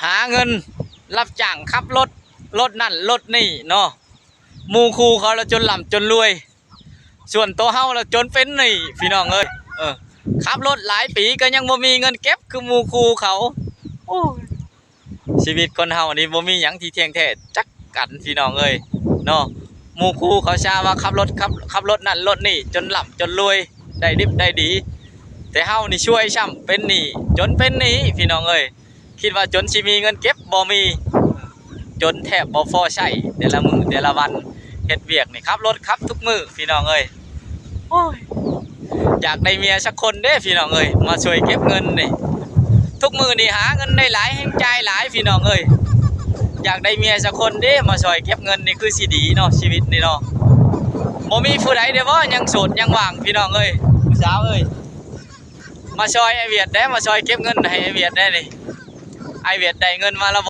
หาเงินรับจ้างขับรถนั่นรถนี่เนาะหมู่คู่เขาแล้วจนหล่ำจนรวยส่วนตัวเฮาแล้วจนเป็นหนี้พี่น้องเอ้ยขับรถหลายปีก็ยังบ่มีเงินเก็บคือหมู่คู่เขาโอ้ยชีวิตคนเฮานี่บ่มีหยังที่เที่ยงแท้จักกันพี่น้องเอ้ยเนาะหมู่คู่เขาชาว่าขับรถนั่นรถนี่จนหล่ำจนรวยได้ดิบได้ดีแต่เฮานี่ช่วยช้ำเป็นหนี้จนเป็นหนี้พี่น้องเอ้ยคิดว่าจนสิมีเงินเก็บบ่มีจนแทบบ่พอใช้แต่ละมื้อแต่ละวันเฮ็ดเวียกนี่ขับรถขับทุกมื้อพี่น้องเอ้ยโอ้ยอยากได้เมียสักคนเด้พี่น้องเอ้ยมาช่วยเก็บเงินนี่ทุกมื้อนี่หาเงินได้หลายแห่งจ่ายหลายพี่น้องเอ้ยอยากได้เมียสักคนเด้มาช่วยเก็บเงินนี่คือสิดีเนาะชีวิตนี่เนาะบ่มีผู้ใดเด้อบ่ยังโสดยังว่างพี่น้องเอ้ยผู้สาวเอ้ยมาช่วยไอ้เวียดได้มาช่วยเก็บเงินให้ไอ้เวียดได้นี่ไอ้เวียดได้เงินมาแล้ว